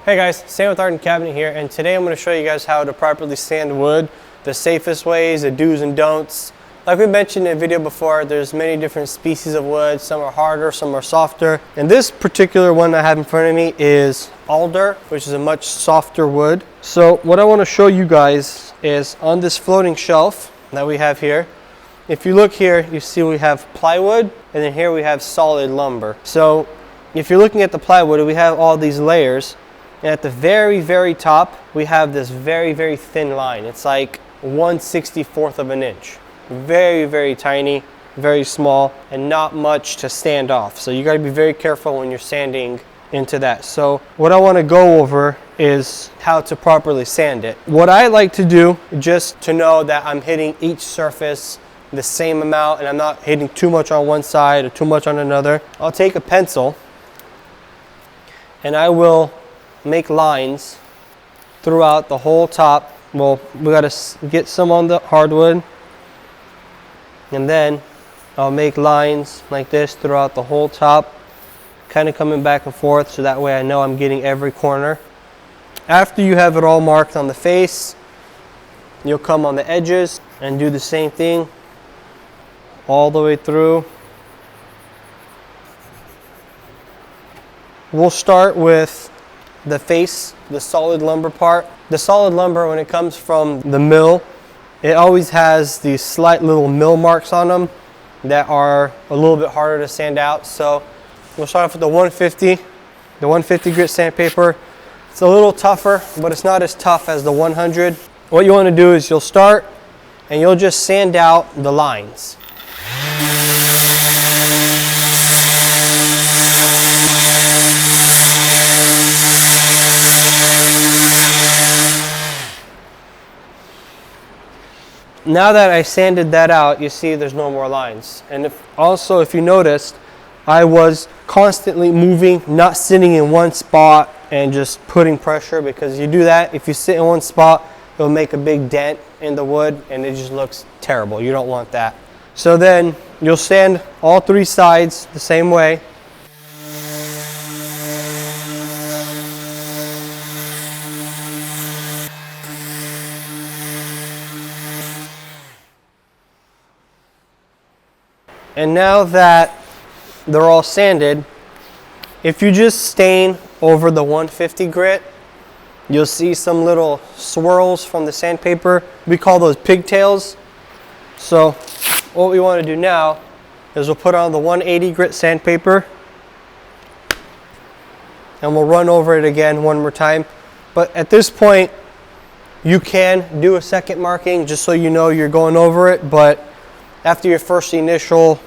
Hey guys, Sam with Art and Cabinet here, and today I'm going to show you guys how to properly sand wood, the safest ways, the do's and don'ts. Like we mentioned in a video before, there's many different species of wood. Some are harder, some are softer. And this particular one I have in front of me is alder, which is a much softer wood. So what I want to show you guys is on this floating shelf that we have here. If you look here, you see we have plywood, and then here we have solid lumber. So if you're looking at the plywood, we have all these layers. And at the very top, we have this very thin line. It's like 1/64 of an inch. Very tiny, very small, and not much to sand off. So you gotta be very careful when you're sanding into that. So what I wanna go over is how to properly sand it. What I like to do, just to know that I'm hitting each surface the same amount and I'm not hitting too much on one side or too much on another, I'll take a pencil and I will make lines throughout the whole top. Well, we gotta get some on the hardwood, and then I'll make lines like this throughout the whole top, kind of coming back and forth, so that way I know I'm getting every corner. After you have it all marked on the face, you'll come on the edges and do the same thing all the way through. We'll start with the face, the solid lumber part. The solid lumber, when it comes from the mill, it always has these slight little mill marks on them that are a little bit harder to sand out. So we'll start off with the 150. The 150 grit sandpaper. It's a little tougher, but it's not as tough as the 100. What you want to do is you'll start and you'll just sand out the lines. Now that I sanded that out, you see there's no more lines. And if you noticed, I was constantly moving, not sitting in one spot and just putting pressure, because you do that, if you sit in one spot, it'll make a big dent in the wood and it just looks terrible. You don't want that. So then you'll sand all three sides the same way. And now that they're all sanded, if you just stain over the 150 grit, you'll see some little swirls from the sandpaper. We call those pigtails. So what we want to do now is we'll put on the 180 grit sandpaper and we'll run over it again one more time. But at this point, you can do a second marking just so you know you're going over it, but after your first initial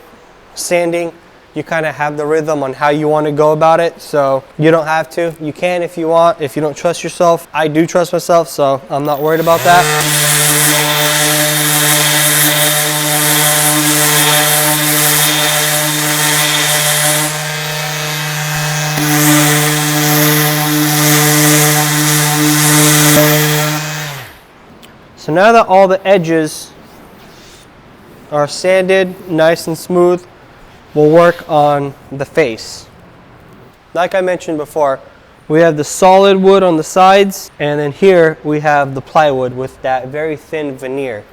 sanding, you kind of have the rhythm on how you want to go about it. So you don't have to. You can if you want, if you don't trust yourself. I do trust myself, so I'm not worried about that. So now that all the edges are sanded nice and smooth, we'll work on the face. Like I mentioned before, we have the solid wood on the sides, and then here we have the plywood with that very thin veneer.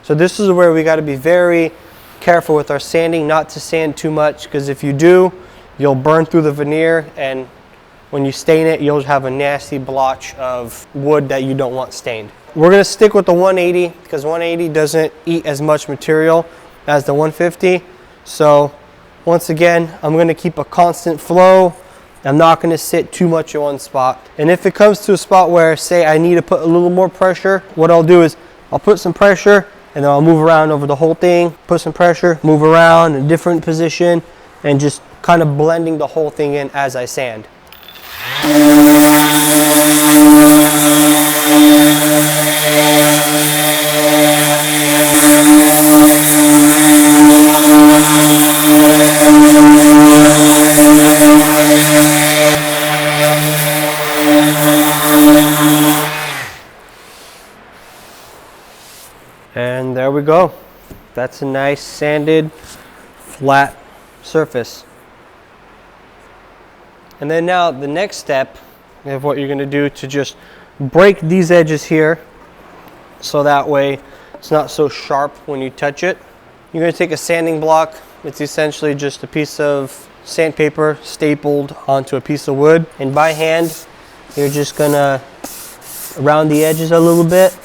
So this is where we got to be very careful with our sanding, not to sand too much, because if you do, you'll burn through the veneer, and when you stain it, you'll have a nasty blotch of wood that you don't want stained. We're going to stick with the 180 because 180 doesn't eat as much material as the 150. So once again, I'm going to keep a constant flow. I'm not going to sit too much in one spot. And if it comes to a spot where, say, I need to put a little more pressure, what I'll do is I'll put some pressure and then I'll move around over the whole thing, put some pressure, move around in a different position, and just kind of blending the whole thing in as I sand. And there we go. That's a nice sanded, flat surface. And then now the next step of what you're going to do to just break these edges here, so that way it's not so sharp when you touch it. You're going to take a sanding block. It's essentially just a piece of sandpaper stapled onto a piece of wood, and by hand you're just going to round the edges a little bit.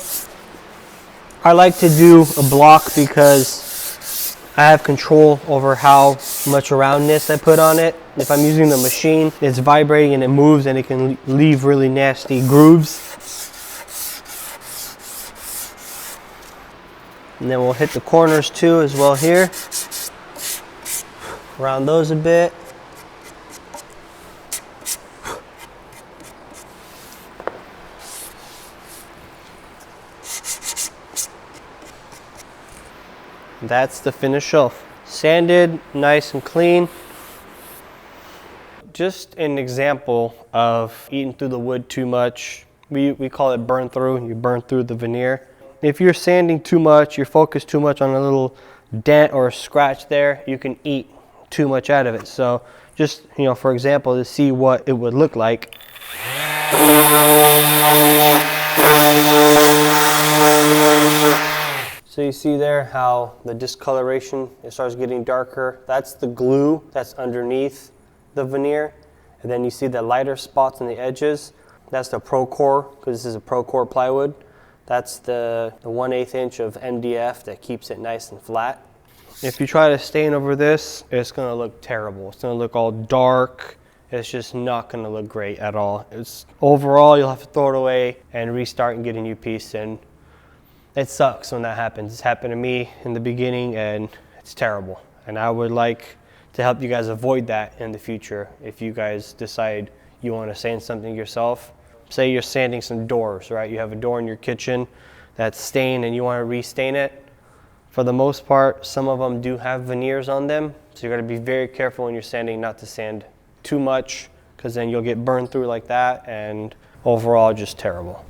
I like to do a block because I have control over how much roundness I put on it. If I'm using the machine, it's vibrating and it moves and it can leave really nasty grooves. And then we'll hit the corners too as well here. Round those a bit. That's the finished shelf. Sanded, nice and clean. Just an example of eating through the wood too much. We call it burn through. You burn through the veneer. If you're sanding too much, you're focused too much on a little dent or a scratch there, you can eat too much out of it. So just, for example, to see what it would look like. So you see there how the discoloration, it starts getting darker. That's the glue that's underneath the veneer. And then you see the lighter spots on the edges. That's the Pro-Core, because this is a Pro-Core plywood. That's the 1/8 inch of MDF that keeps it nice and flat. If you try to stain over this, it's gonna look terrible. It's gonna look all dark. It's just not gonna look great at all. Overall, you'll have to throw it away and restart and get a new piece, and it sucks when that happens. It's happened to me in the beginning and it's terrible. And I would like to help you guys avoid that in the future. If you guys decide you wanna sand something yourself, say you're sanding some doors, right? You have a door in your kitchen that's stained and you wanna restain it. For the most part, some of them do have veneers on them. So you gotta be very careful when you're sanding not to sand too much, because then you'll get burned through like that, and overall just terrible.